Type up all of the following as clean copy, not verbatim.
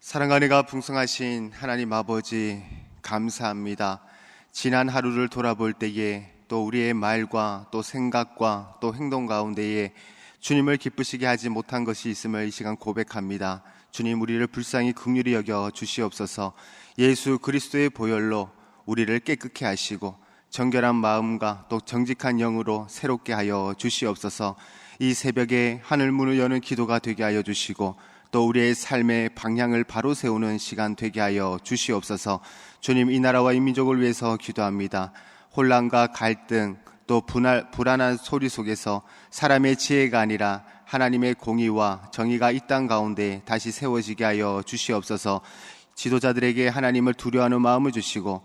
사랑하니가 풍성하신 하나님 아버지, 감사합니다. 지난 하루를 돌아볼 때에 또 우리의 말과 또 생각과 또 행동 가운데에 주님을 기쁘시게 하지 못한 것이 있음을 이 시간 고백합니다. 주님, 우리를 불쌍히 긍휼히 여겨 주시옵소서. 예수 그리스도의 보혈로 우리를 깨끗게 하시고 정결한 마음과 또 정직한 영으로 새롭게 하여 주시옵소서. 이 새벽에 하늘 문을 여는 기도가 되게 하여 주시고 또 우리의 삶의 방향을 바로 세우는 시간 되게 하여 주시옵소서. 주님, 이 나라와 이 민족을 위해서 기도합니다. 혼란과 갈등 또 불안한 소리 속에서 사람의 지혜가 아니라 하나님의 공의와 정의가 이 땅 가운데 다시 세워지게 하여 주시옵소서. 지도자들에게 하나님을 두려워하는 마음을 주시고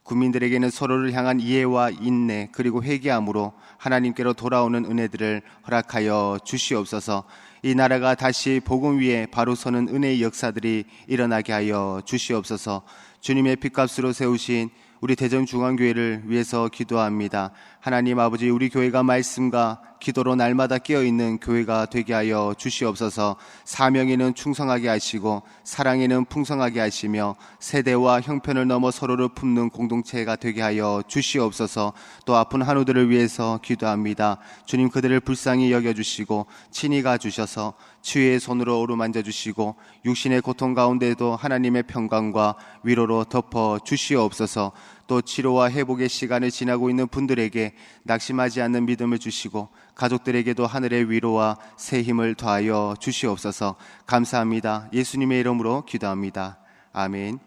국민들에게는 서로를 향한 이해와 인내 그리고 회개함으로 하나님께로 돌아오는 은혜들을 허락하여 주시옵소서. 이 나라가 다시 복음 위에 바로 서는 은혜의 역사들이 일어나게 하여 주시옵소서. 주님의 핏값으로 세우신 우리 대전중앙교회를 위해서 기도합니다. 하나님 아버지, 우리 교회가 말씀과 기도로 날마다 깨어있는 교회가 되게 하여 주시옵소서. 사명에는 충성하게 하시고 사랑에는 풍성하게 하시며 세대와 형편을 넘어 서로를 품는 공동체가 되게 하여 주시옵소서. 또 아픈 한우들을 위해서 기도합니다. 주님, 그들을 불쌍히 여겨주시고 친히 가주셔서 치유의 손으로 어루만져 주시고 육신의 고통 가운데도 하나님의 평강과 위로로 덮어 주시옵소서. 또 치료와 회복의 시간을 지나고 있는 분들에게 낙심하지 않는 믿음을 주시고 가족들에게도 하늘의 위로와 새 힘을 더하여 주시옵소서. 감사합니다. 예수님의 이름으로 기도합니다. 아멘.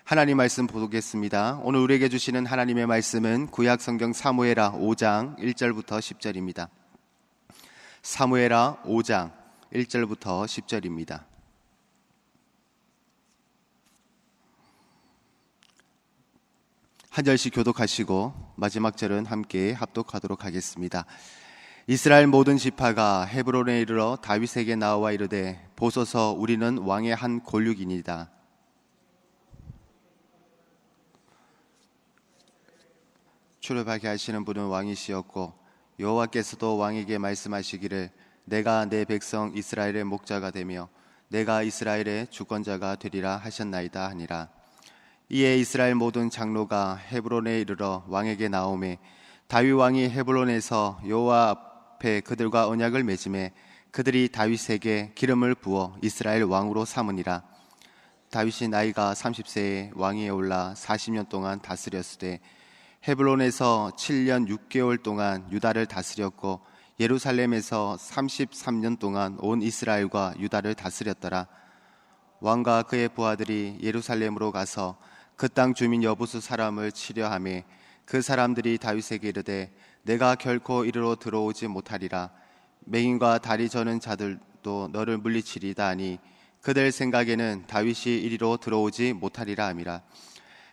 하나님 말씀 보겠습니다. 오늘 우리에게 주시는 하나님의 말씀은 구약 성경 사무엘하 5장 1절부터 10절입니다. 사무엘하 5장 1절부터 10절입니다. 한 절씩 교독하시고 마지막 절은 함께 합독하도록 하겠습니다. 이스라엘 모든 지파가 헤브론에 이르러 다윗에게 나와 이르되, 보소서, 우리는 왕의 한 골육이니이다. 출애굽하게 하시는 분은 왕이시었고 여호와께서도 왕에게 말씀하시기를, 내가 내 백성 이스라엘의 목자가 되며 내가 이스라엘의 주권자가 되리라 하셨나이다 하니라. 이에 이스라엘 모든 장로가 헤브론에 이르러 왕에게 나오매 다윗 왕이 헤브론에서 여호와 앞에 그들과 언약을 맺음에 그들이 다윗에게 기름을 부어 이스라엘 왕으로 삼으니라. 다윗이 나이가 30세에 왕위에 올라 40년 동안 다스렸으되 헤브론에서 7년 6개월 동안 유다를 다스렸고 예루살렘에서 33년 동안 온 이스라엘과 유다를 다스렸더라. 왕과 그의 부하들이 예루살렘으로 가서 그 땅 주민 여부수 사람을 치려하며 그 사람들이 다윗에게 이르되, 내가 결코 이리로 들어오지 못하리라. 맹인과 다리 저는 자들도 너를 물리치리다 하니 그들 생각에는 다윗이 이리로 들어오지 못하리라 함이라.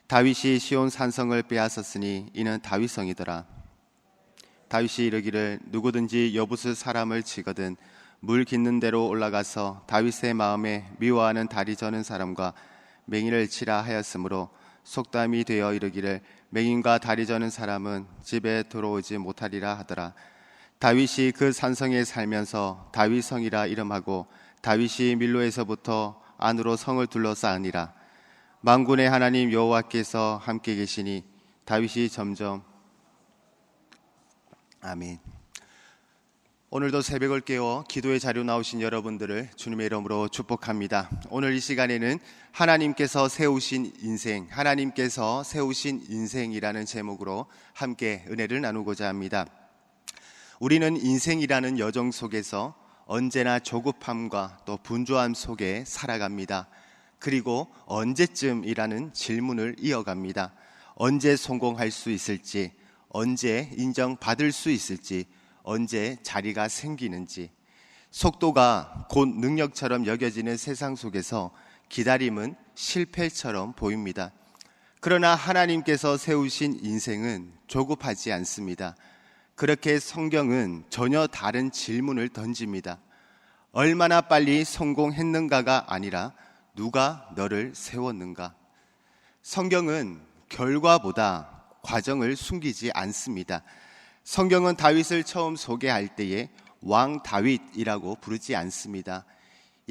다윗이 시온 산성을 빼앗았으니 이는 다윗성이더라. 다윗이 이르기를, 누구든지 여부수 사람을 치거든 물 깃는 대로 올라가서 다윗의 마음에 미워하는 다리 저는 사람과 맹인을 치라 하였으므로 속담이 되어 이르기를, 맹인과 다리 저는 사람은 집에 들어오지 못하리라 하더라. 다윗이 그 산성에 살면서 다윗성이라 이름하고 다윗이 밀로에서부터 안으로 성을 둘러싸으니라. 만군의 하나님 여호와께서 함께 계시니 다윗이 점점 아멘. 오늘도 새벽을 깨워 기도의 자료 나오신 여러분들을 주님의 이름으로 축복합니다. 오늘 이 시간에는 하나님께서 세우신 인생, 하나님께서 세우신 인생이라는 제목으로 함께 은혜를 나누고자 합니다. 우리는 인생이라는 여정 속에서 언제나 조급함과 또 분주함 속에 살아갑니다. 그리고 언제쯤이라는 질문을 이어갑니다. 언제 성공할 수 있을지, 언제 인정받을 수 있을지, 언제 자리가 생기는지. 속도가 곧 능력처럼 여겨지는 세상 속에서 기다림은 실패처럼 보입니다. 그러나 하나님께서 세우신 인생은 조급하지 않습니다. 그렇게 성경은 전혀 다른 질문을 던집니다. 얼마나 빨리 성공했는가가 아니라 누가 너를 세웠는가. 성경은 결과보다 과정을 숨기지 않습니다. 성경은 다윗을 처음 소개할 때에 왕 다윗이라고 부르지 않습니다.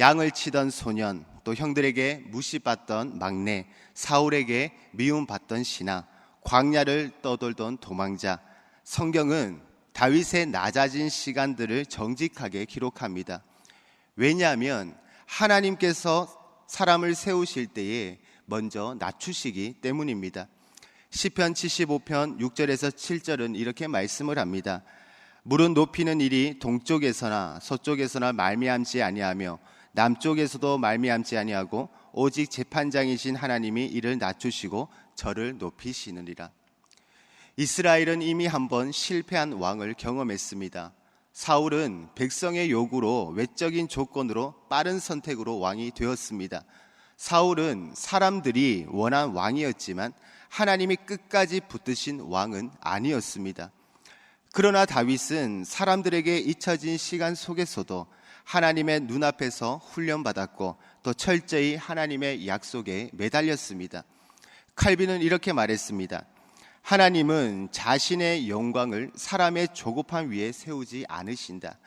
양을 치던 소년, 또 형들에게 무시받던 막내, 사울에게 미움받던 신하, 광야를 떠돌던 도망자. 성경은 다윗의 낮아진 시간들을 정직하게 기록합니다. 왜냐하면 하나님께서 사람을 세우실 때에 먼저 낮추시기 때문입니다. 시편 75편 6절에서 7절은 이렇게 말씀을 합니다. 물은 높이는 일이 동쪽에서나 서쪽에서나 말미암지 아니하며 남쪽에서도 말미암지 아니하고 오직 재판장이신 하나님이 이를 낮추시고 저를 높이시느니라. 이스라엘은 이미 한번 실패한 왕을 경험했습니다. 사울은 백성의 요구로 외적인 조건으로 빠른 선택으로 왕이 되었습니다. 사울은 사람들이 원한 왕이었지만 하나님이 끝까지 붙드신 왕은 아니었습니다. 그러나 다윗은 사람들에게 잊혀진 시간 속에서도 하나님의 눈앞에서 훈련받았고 또 철저히 하나님의 약속에 매달렸습니다. 칼빈은 이렇게 말했습니다. 하나님은 자신의 영광을 사람의 조급함 위에 세우지 않으신다.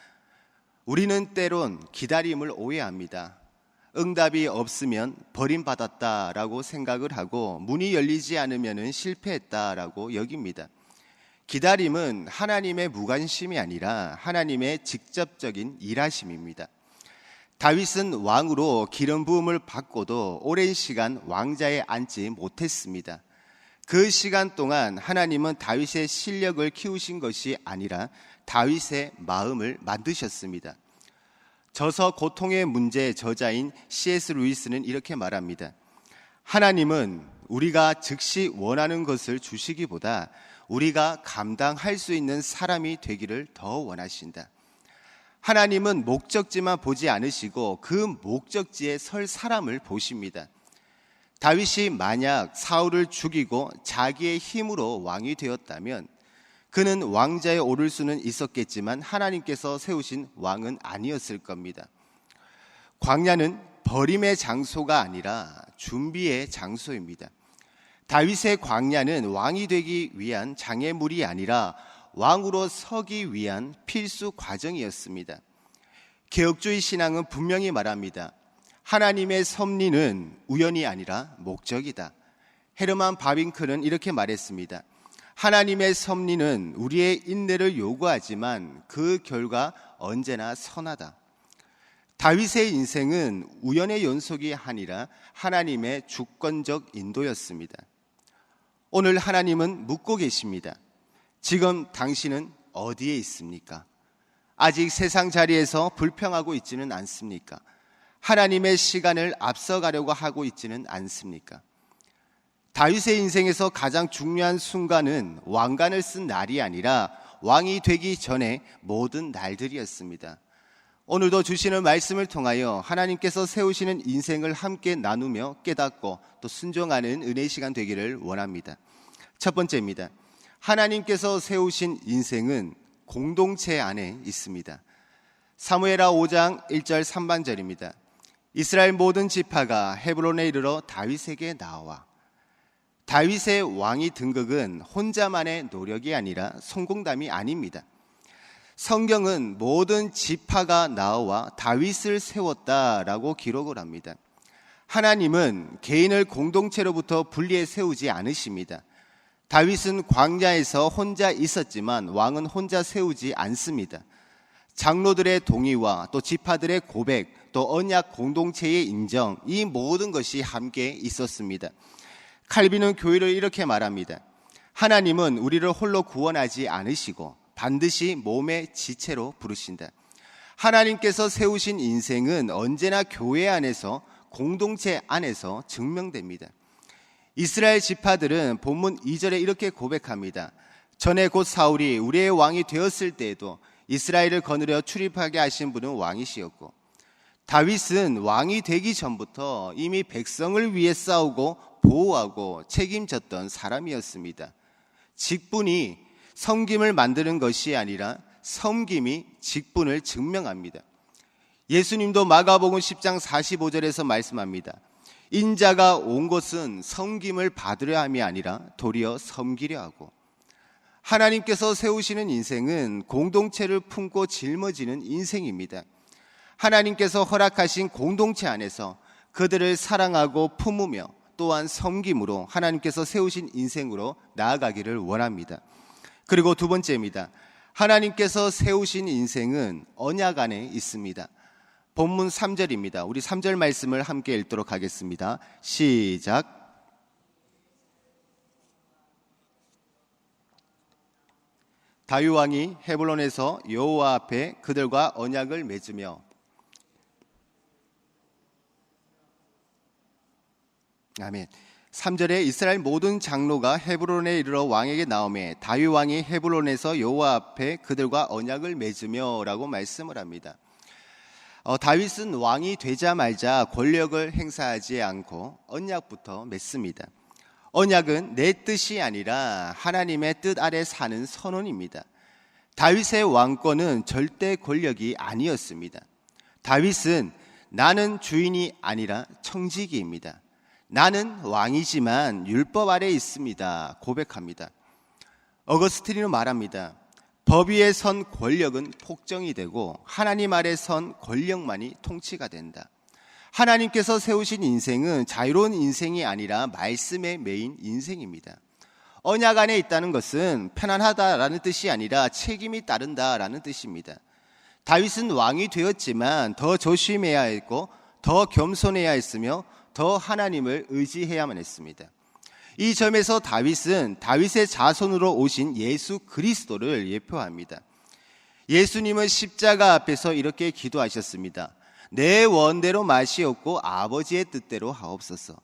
우리는 때론 기다림을 오해합니다. 응답이 없으면 버림받았다라고 생각을 하고 문이 열리지 않으면 실패했다라고 여깁니다. 기다림은 하나님의 무관심이 아니라 하나님의 직접적인 일하심입니다. 다윗은 왕으로 기름 부음을 받고도 오랜 시간 왕자에 앉지 못했습니다. 그 시간 동안 하나님은 다윗의 실력을 키우신 것이 아니라 다윗의 마음을 만드셨습니다. 저서 고통의 문제의 저자인 C.S. 루이스는 이렇게 말합니다. 하나님은 우리가 즉시 원하는 것을 주시기보다 우리가 감당할 수 있는 사람이 되기를 더 원하신다. 하나님은 목적지만 보지 않으시고 그 목적지에 설 사람을 보십니다. 다윗이 만약 사울을 죽이고 자기의 힘으로 왕이 되었다면 그는 왕자에 오를 수는 있었겠지만 하나님께서 세우신 왕은 아니었을 겁니다. 광야는 버림의 장소가 아니라 준비의 장소입니다. 다윗의 광야는 왕이 되기 위한 장애물이 아니라 왕으로 서기 위한 필수 과정이었습니다. 개혁주의 신앙은 분명히 말합니다. 하나님의 섭리는 우연이 아니라 목적이다. 헤르만 바빙크는 이렇게 말했습니다. 하나님의 섭리는 우리의 인내를 요구하지만 그 결과 언제나 선하다. 다윗의 인생은 우연의 연속이 아니라 하나님의 주권적 인도였습니다. 오늘 하나님은 묻고 계십니다. 지금 당신은 어디에 있습니까? 아직 세상 자리에서 불평하고 있지는 않습니까? 하나님의 시간을 앞서가려고 하고 있지는 않습니까? 다윗의 인생에서 가장 중요한 순간은 왕관을 쓴 날이 아니라 왕이 되기 전에 모든 날들이었습니다. 오늘도 주시는 말씀을 통하여 하나님께서 세우시는 인생을 함께 나누며 깨닫고 또 순종하는 은혜의 시간 되기를 원합니다. 첫 번째입니다. 하나님께서 세우신 인생은 공동체 안에 있습니다. 사무엘하 5장 1절 3반절입니다. 이스라엘 모든 지파가 헤브론에 이르러 다윗에게 나와. 다윗의 왕위 등극은 혼자만의 노력이 아니라 성공담이 아닙니다. 성경은 모든 지파가 나와 다윗을 세웠다라고 기록을 합니다. 하나님은 개인을 공동체로부터 분리해 세우지 않으십니다. 다윗은 광야에서 혼자 있었지만 왕은 혼자 세우지 않습니다. 장로들의 동의와 또 지파들의 고백, 또 언약 공동체의 인정, 이 모든 것이 함께 있었습니다. 칼빈은 교회를 이렇게 말합니다. 하나님은 우리를 홀로 구원하지 않으시고 반드시 몸의 지체로 부르신다. 하나님께서 세우신 인생은 언제나 교회 안에서 공동체 안에서 증명됩니다. 이스라엘 지파들은 본문 2절에 이렇게 고백합니다. 전에 곧 사울이 우리의 왕이 되었을 때에도 이스라엘을 거느려 출입하게 하신 분은 왕이시었고 다윗은 왕이 되기 전부터 이미 백성을 위해 싸우고 보호하고 책임졌던 사람이었습니다. 직분이 섬김을 만드는 것이 아니라 섬김이 직분을 증명합니다. 예수님도 마가복음 10장 45절에서 말씀합니다. 인자가 온 것은 섬김을 받으려 함이 아니라 도리어 섬기려 하고. 하나님께서 세우시는 인생은 공동체를 품고 짊어지는 인생입니다. 하나님께서 허락하신 공동체 안에서 그들을 사랑하고 품으며 또한 섬김으로 하나님께서 세우신 인생으로 나아가기를 원합니다. 그리고 두 번째입니다. 하나님께서 세우신 인생은 언약 안에 있습니다. 본문 3절입니다. 우리 3절 말씀을 함께 읽도록 하겠습니다. 시작. 다윗 왕이 헤브론에서 여호와 앞에 그들과 언약을 맺으며. 아멘. 3절에 이스라엘 모든 장로가 헤브론에 이르러 왕에게 나오매 다윗 왕이 헤브론에서 여호와 앞에 그들과 언약을 맺으며 라고 말씀을 합니다. 다윗은 왕이 되자마자 권력을 행사하지 않고 언약부터 맺습니다. 언약은 내 뜻이 아니라 하나님의 뜻 아래 사는 선언입니다. 다윗의 왕권은 절대 권력이 아니었습니다. 다윗은 나는 주인이 아니라 청지기입니다. 나는 왕이지만 율법 아래 있습니다. 고백합니다. 어거스틴은 말합니다. 법 위에 선 권력은 폭정이 되고 하나님 아래 선 권력만이 통치가 된다. 하나님께서 세우신 인생은 자유로운 인생이 아니라 말씀에 매인 인생입니다. 언약 안에 있다는 것은 편안하다라는 뜻이 아니라 책임이 따른다라는 뜻입니다. 다윗은 왕이 되었지만 더 조심해야 했고 더 겸손해야 했으며 더 하나님을 의지해야만 했습니다. 이 점에서 다윗은 다윗의 자손으로 오신 예수 그리스도를 예표합니다. 예수님은 십자가 앞에서 이렇게 기도하셨습니다. 내 원대로 마시옵고 아버지의 뜻대로 하옵소서.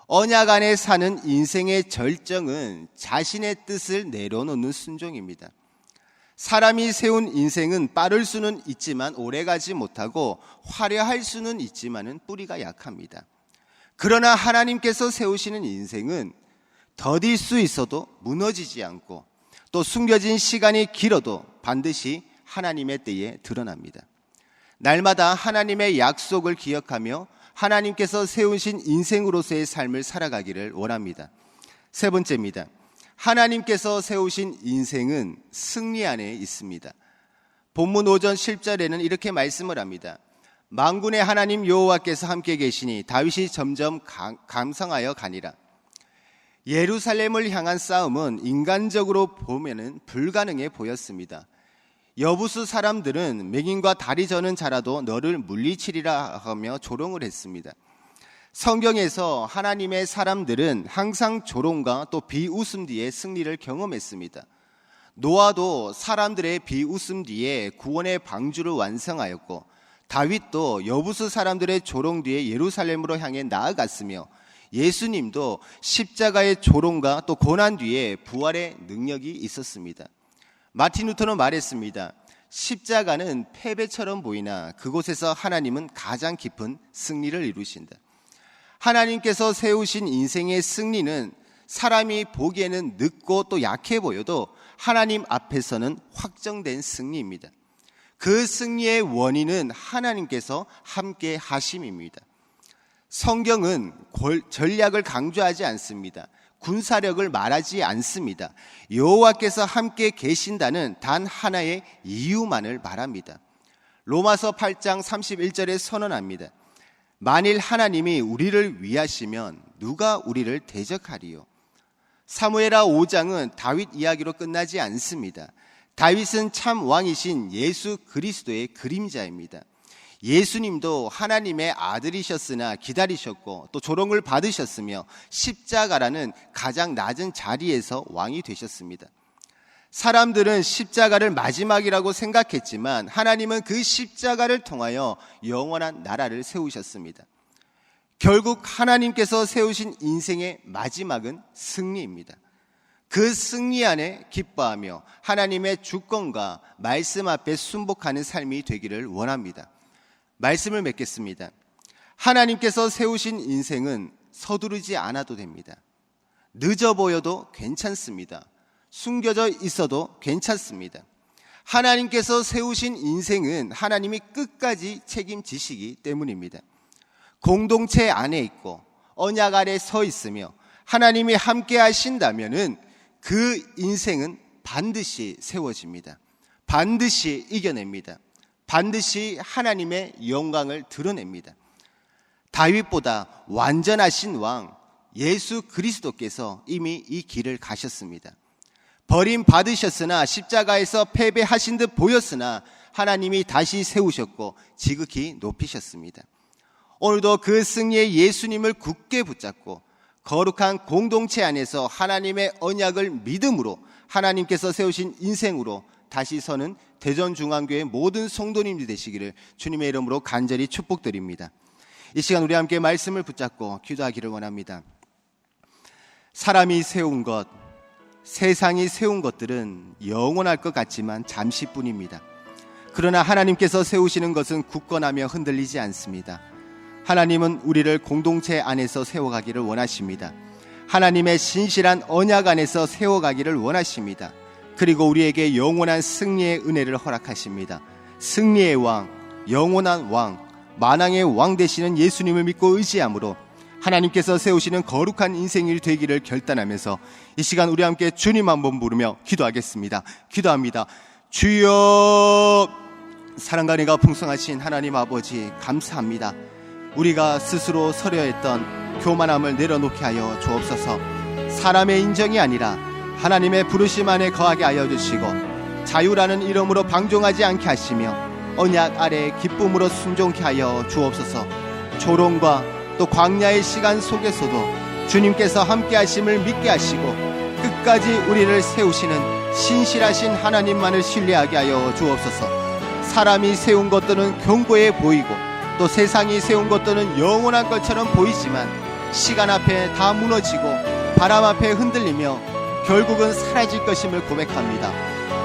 언약 안에 사는 인생의 절정은 자신의 뜻을 내려놓는 순종입니다. 사람이 세운 인생은 빠를 수는 있지만 오래가지 못하고 화려할 수는 있지만 뿌리가 약합니다. 그러나 하나님께서 세우시는 인생은 더딜 수 있어도 무너지지 않고 또 숨겨진 시간이 길어도 반드시 하나님의 때에 드러납니다. 날마다 하나님의 약속을 기억하며 하나님께서 세우신 인생으로서의 삶을 살아가기를 원합니다. 세 번째입니다. 하나님께서 세우신 인생은 승리 안에 있습니다. 본문 5절 10절에는 이렇게 말씀을 합니다. 만군의 하나님 여호와께서 함께 계시니 다윗이 점점 감성하여 가니라. 예루살렘을 향한 싸움은 인간적으로 보면은 불가능해 보였습니다. 여부수 사람들은 맹인과 다리 저는 자라도 너를 물리치리라 하며 조롱을 했습니다. 성경에서 하나님의 사람들은 항상 조롱과 또 비웃음 뒤에 승리를 경험했습니다. 노아도 사람들의 비웃음 뒤에 구원의 방주를 완성하였고 다윗도 여부수 사람들의 조롱 뒤에 예루살렘으로 향해 나아갔으며 예수님도 십자가의 조롱과 또 고난 뒤에 부활의 능력이 있었습니다. 마틴 루터는 말했습니다. 십자가는 패배처럼 보이나 그곳에서 하나님은 가장 깊은 승리를 이루신다. 하나님께서 세우신 인생의 승리는 사람이 보기에는 늦고 또 약해 보여도 하나님 앞에서는 확정된 승리입니다. 그 승리의 원인은 하나님께서 함께 하심입니다. 성경은 전략을 강조하지 않습니다. 군사력을 말하지 않습니다. 여호와께서 함께 계신다는 단 하나의 이유만을 말합니다. 로마서 8장 31절에 선언합니다. 만일 하나님이 우리를 위하시면 누가 우리를 대적하리요? 사무엘하 5장은 다윗 이야기로 끝나지 않습니다. 다윗은 참 왕이신 예수 그리스도의 그림자입니다. 예수님도 하나님의 아들이셨으나 기다리셨고 또 조롱을 받으셨으며 십자가라는 가장 낮은 자리에서 왕이 되셨습니다. 사람들은 십자가를 마지막이라고 생각했지만 하나님은 그 십자가를 통하여 영원한 나라를 세우셨습니다. 결국 하나님께서 세우신 인생의 마지막은 승리입니다. 그 승리 안에 기뻐하며 하나님의 주권과 말씀 앞에 순복하는 삶이 되기를 원합니다. 말씀을 맺겠습니다. 하나님께서 세우신 인생은 서두르지 않아도 됩니다. 늦어 보여도 괜찮습니다. 숨겨져 있어도 괜찮습니다. 하나님께서 세우신 인생은 하나님이 끝까지 책임지시기 때문입니다. 공동체 안에 있고 언약 아래 서 있으며 하나님이 함께 하신다면은 그 인생은 반드시 세워집니다. 반드시 이겨냅니다. 반드시 하나님의 영광을 드러냅니다. 다윗보다 완전하신 왕 예수 그리스도께서 이미 이 길을 가셨습니다. 버림받으셨으나 십자가에서 패배하신 듯 보였으나 하나님이 다시 세우셨고 지극히 높이셨습니다. 오늘도 그 승리의 예수님을 굳게 붙잡고 거룩한 공동체 안에서 하나님의 언약을 믿음으로 하나님께서 세우신 인생으로 다시 서는 대전중앙교회 모든 성도님들 되시기를 주님의 이름으로 간절히 축복드립니다. 이 시간 우리 함께 말씀을 붙잡고 기도하기를 원합니다. 사람이 세운 것, 세상이 세운 것들은 영원할 것 같지만 잠시뿐입니다. 그러나 하나님께서 세우시는 것은 굳건하며 흔들리지 않습니다. 하나님은 우리를 공동체 안에서 세워가기를 원하십니다. 하나님의 신실한 언약 안에서 세워가기를 원하십니다. 그리고 우리에게 영원한 승리의 은혜를 허락하십니다. 승리의 왕, 영원한 왕, 만왕의 왕 되시는 예수님을 믿고 의지함으로 하나님께서 세우시는 거룩한 인생이 되기를 결단하면서 이 시간 우리 함께 주님 한번 부르며 기도하겠습니다. 기도합니다. 주여, 사랑과 은혜가 풍성하신 하나님 아버지 감사합니다. 우리가 스스로 서려 했던 교만함을 내려놓게 하여 주옵소서. 사람의 인정이 아니라 하나님의 부르심 안에 거하게 하여 주시고 자유라는 이름으로 방종하지 않게 하시며 언약 아래 기쁨으로 순종케 하여 주옵소서. 조롱과 또 광야의 시간 속에서도 주님께서 함께 하심을 믿게 하시고 끝까지 우리를 세우시는 신실하신 하나님만을 신뢰하게 하여 주옵소서. 사람이 세운 것들은 견고해 보이고 또 세상이 세운 것들은 영원한 것처럼 보이지만 시간 앞에 다 무너지고 바람 앞에 흔들리며 결국은 사라질 것임을 고백합니다.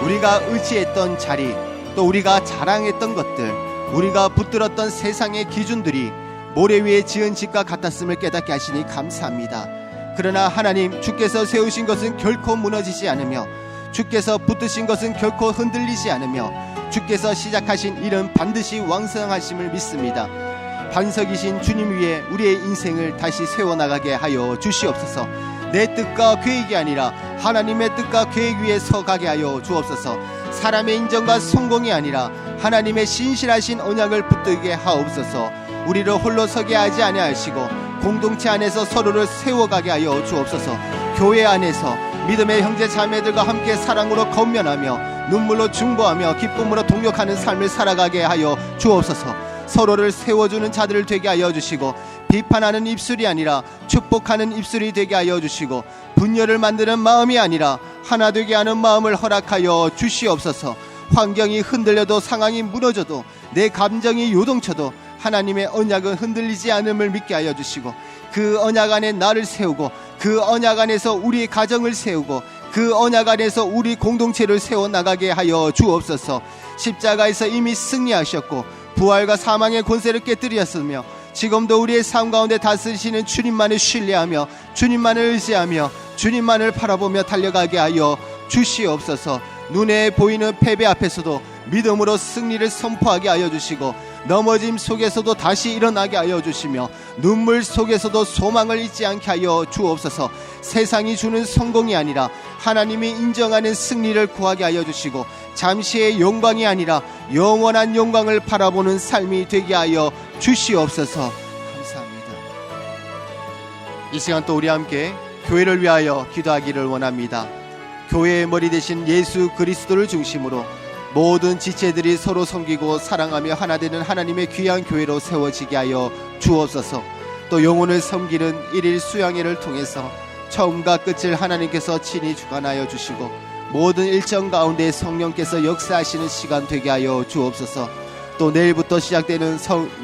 우리가 의지했던 자리, 또 우리가 자랑했던 것들, 우리가 붙들었던 세상의 기준들이 모래 위에 지은 집과 같았음을 깨닫게 하시니 감사합니다. 그러나 하나님, 주께서 세우신 것은 결코 무너지지 않으며 주께서 붙드신 것은 결코 흔들리지 않으며 주께서 시작하신 일은 반드시 완성하심을 믿습니다. 반석이신 주님 위에 우리의 인생을 다시 세워나가게 하여 주시옵소서. 내 뜻과 계획이 아니라 하나님의 뜻과 계획 위에 서가게 하여 주옵소서. 사람의 인정과 성공이 아니라 하나님의 신실하신 언약을 붙들게 하옵소서. 우리를 홀로 서게 하지 아니하시고 공동체 안에서 서로를 세워가게 하여 주옵소서. 교회 안에서 믿음의 형제 자매들과 함께 사랑으로 건면하며 눈물로 중보하며 기쁨으로 동역하는 삶을 살아가게 하여 주옵소서. 서로를 세워주는 자들을 되게 하여 주시고 비판하는 입술이 아니라 축복하는 입술이 되게 하여 주시고 분열을 만드는 마음이 아니라 하나 되게 하는 마음을 허락하여 주시옵소서. 환경이 흔들려도 상황이 무너져도 내 감정이 요동쳐도 하나님의 언약은 흔들리지 않음을 믿게 하여 주시고 그 언약 안에 나를 세우고 그 언약 안에서 우리 가정을 세우고 그 언약 안에서 우리 공동체를 세워나가게 하여 주옵소서. 십자가에서 이미 승리하셨고 부활과 사망의 권세를 깨뜨리셨으며 지금도 우리의 삶 가운데 다스리시는 주님만을 신뢰하며 주님만을 의지하며 주님만을 바라보며 달려가게 하여 주시옵소서. 눈에 보이는 패배 앞에서도 믿음으로 승리를 선포하게 하여 주시고 넘어짐 속에서도 다시 일어나게 하여 주시며 눈물 속에서도 소망을 잊지 않게 하여 주옵소서. 세상이 주는 성공이 아니라 하나님이 인정하는 승리를 구하게 하여 주시고 잠시의 영광이 아니라 영원한 영광을 바라보는 삶이 되게 하여 주시옵소서. 감사합니다. 이 시간 또 우리 함께 교회를 위하여 기도하기를 원합니다. 교회의 머리 되신 예수 그리스도를 중심으로 모든 지체들이 서로 섬기고 사랑하며 하나 되는 하나님의 귀한 교회로 세워지게 하여 주옵소서. 또 영혼을 섬기는 일일 수양회를 통해서 처음과 끝을 하나님께서 친히 주관하여 주시고 모든 일정 가운데 성령께서 역사하시는 시간 되게 하여 주옵소서. 또 내일부터 시작되는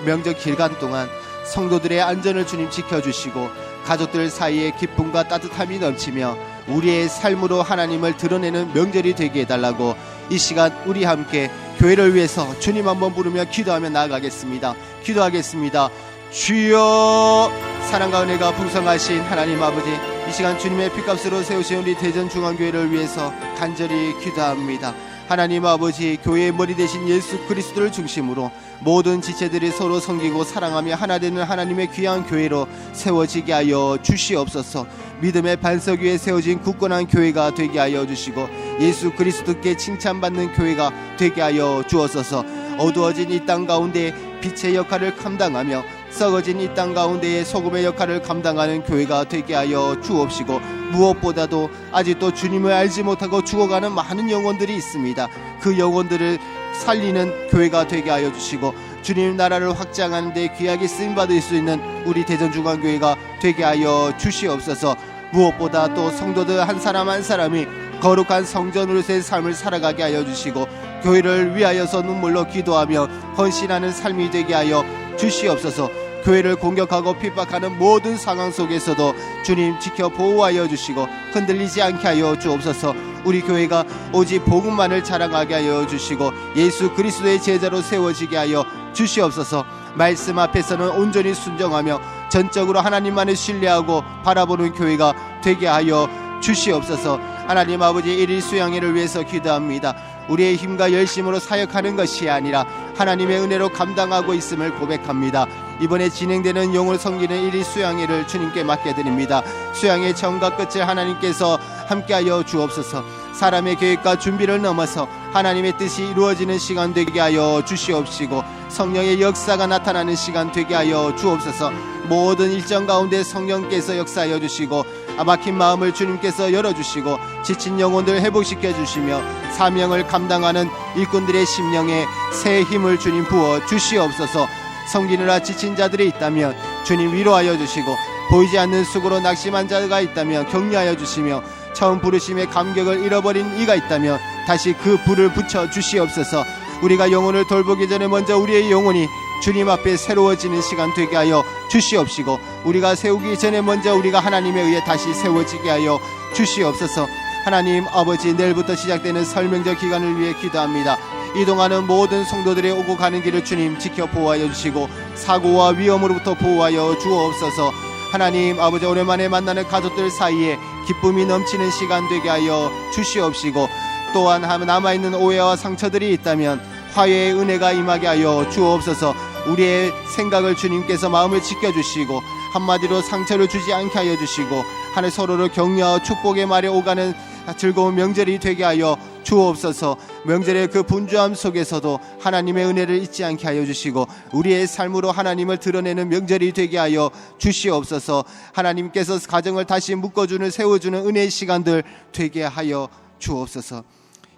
명절 기간 동안 성도들의 안전을 주님 지켜주시고 가족들 사이에 기쁨과 따뜻함이 넘치며 우리의 삶으로 하나님을 드러내는 명절이 되게 해달라고 이 시간 우리 함께 교회를 위해서 주님 한번 부르며 기도하며 나아가겠습니다. 기도하겠습니다. 주여, 사랑과 은혜가 풍성하신 하나님 아버지, 이 시간 주님의 핏값으로 세우신 우리 대전중앙교회를 위해서 간절히 기도합니다. 하나님 아버지, 교회의 머리 되신 예수 그리스도를 중심으로 모든 지체들이 서로 섬기고 사랑하며 하나 되는 하나님의 귀한 교회로 세워지게 하여 주시옵소서. 믿음의 반석 위에 세워진 굳건한 교회가 되게 하여 주시고 예수 그리스도께 칭찬받는 교회가 되게 하여 주옵소서. 어두워진 이 땅 가운데 빛의 역할을 감당하며 썩어진 이 땅 가운데에 소금의 역할을 감당하는 교회가 되게 하여 주옵시고, 무엇보다도 아직도 주님을 알지 못하고 죽어가는 많은 영혼들이 있습니다. 그 영혼들을 살리는 교회가 되게 하여 주시고, 주님 나라를 확장하는 데 귀하게 쓰임받을 수 있는 우리 대전중앙교회가 되게 하여 주시옵소서. 무엇보다 또 성도들 한 사람 한 사람이 거룩한 성전으로서의 삶을 살아가게 하여 주시고, 교회를 위하여서 눈물로 기도하며 헌신하는 삶이 되게 하여 주시옵소서. 교회를 공격하고 핍박하는 모든 상황 속에서도 주님 지켜 보호하여 주시고 흔들리지 않게 하여 주옵소서. 우리 교회가 오직 복음만을 자랑하게 하여 주시고 예수 그리스도의 제자로 세워지게 하여 주시옵소서. 말씀 앞에서는 온전히 순종하며 전적으로 하나님만을 신뢰하고 바라보는 교회가 되게 하여 주시옵소서. 하나님 아버지, 일일 수양회를 위해서 기도합니다. 우리의 힘과 열심으로 사역하는 것이 아니라 하나님의 은혜로 감당하고 있음을 고백합니다. 이번에 진행되는 영을 섬기는 일일 수양회를 주님께 맡겨드립니다. 수양의 처음과 끝을 하나님께서 함께하여 주옵소서. 사람의 계획과 준비를 넘어서 하나님의 뜻이 이루어지는 시간 되게 하여 주시옵시고, 성령의 역사가 나타나는 시간 되게 하여 주옵소서. 모든 일정 가운데 성령께서 역사하여 주시고 막힌 마음을 주님께서 열어주시고 지친 영혼들 회복시켜 주시며 사명을 감당하는 일꾼들의 심령에 새 힘을 주님 부어 주시옵소서. 섬기느라 지친 자들이 있다면 주님 위로하여 주시고, 보이지 않는 수고로 낙심한 자가 있다면 격려하여 주시며, 처음 부르심의 감격을 잃어버린 이가 있다면 다시 그 불을 붙여 주시옵소서. 우리가 영혼을 돌보기 전에 먼저 우리의 영혼이 주님 앞에 새로워지는 시간 되게 하여 주시옵시고, 우리가 세우기 전에 먼저 우리가 하나님에 의해 다시 세워지게 하여 주시옵소서. 하나님 아버지, 내일부터 시작되는 설 명절 기간을 위해 기도합니다. 이동하는 모든 성도들의 오고 가는 길을 주님 지켜 보호하여 주시고 사고와 위험으로부터 보호하여 주옵소서. 하나님 아버지, 오랜만에 만나는 가족들 사이에 기쁨이 넘치는 시간 되게 하여 주시옵시고, 또한 남아있는 오해와 상처들이 있다면 화해의 은혜가 임하게 하여 주옵소서. 우리의 생각을 주님께서 마음을 지켜주시고 한마디로 상처를 주지 않게 하여 주시고 하늘 서로를 격려하여 축복의 말에 오가는 즐거운 명절이 되게 하여 주옵소서. 명절의 그 분주함 속에서도 하나님의 은혜를 잊지 않게 하여 주시고 우리의 삶으로 하나님을 드러내는 명절이 되게 하여 주시옵소서. 하나님께서 가정을 다시 묶어주는 세워주는 은혜의 시간들 되게 하여 주옵소서.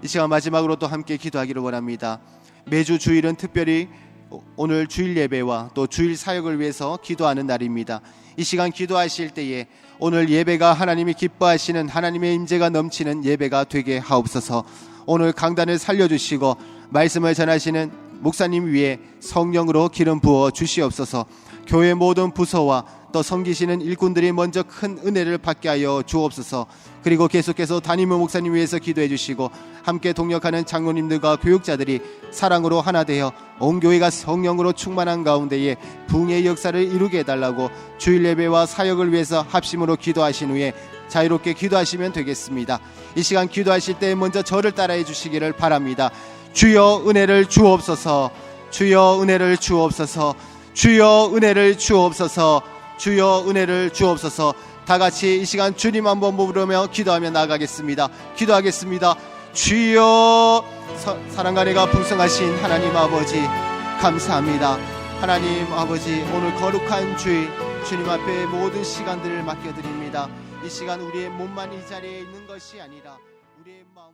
이 시간 마지막으로 또 함께 기도하기를 원합니다. 매주 주일은 특별히 오늘 주일 예배와 또 주일 사역을 위해서 기도하는 날입니다. 이 시간 기도하실 때에 오늘 예배가 하나님이 기뻐하시는 하나님의 임재가 넘치는 예배가 되게 하옵소서. 오늘 강단을 살려주시고 말씀을 전하시는 목사님 위에 성령으로 기름 부어 주시옵소서. 교회 모든 부서와 또 섬기시는 일꾼들이 먼저 큰 은혜를 받게 하여 주옵소서. 그리고 계속해서 담임의 목사님 위해서 기도해 주시고 함께 동역하는 장로님들과 교육자들이 사랑으로 하나 되어 온 교회가 성령으로 충만한 가운데에 부흥의 역사를 이루게 해달라고 주일 예배와 사역을 위해서 합심으로 기도하신 후에 자유롭게 기도하시면 되겠습니다. 이 시간 기도하실 때 먼저 저를 따라해 주시기를 바랍니다. 주여 은혜를 주옵소서. 주여 은혜를 주옵소서. 주여 은혜를 주옵소서. 주여 은혜를 주옵소서. 다 같이 이 시간 주님 한번 부르며 기도하며 나아가겠습니다. 기도하겠습니다. 주여. 사랑과 은혜가 풍성하신 하나님 아버지 감사합니다. 하나님 아버지, 오늘 거룩한 주일 주님 앞에 모든 시간들을 맡겨드립니다. 이 시간 우리의 몸만 이 자리에 있는 것이 아니라 우리의 마음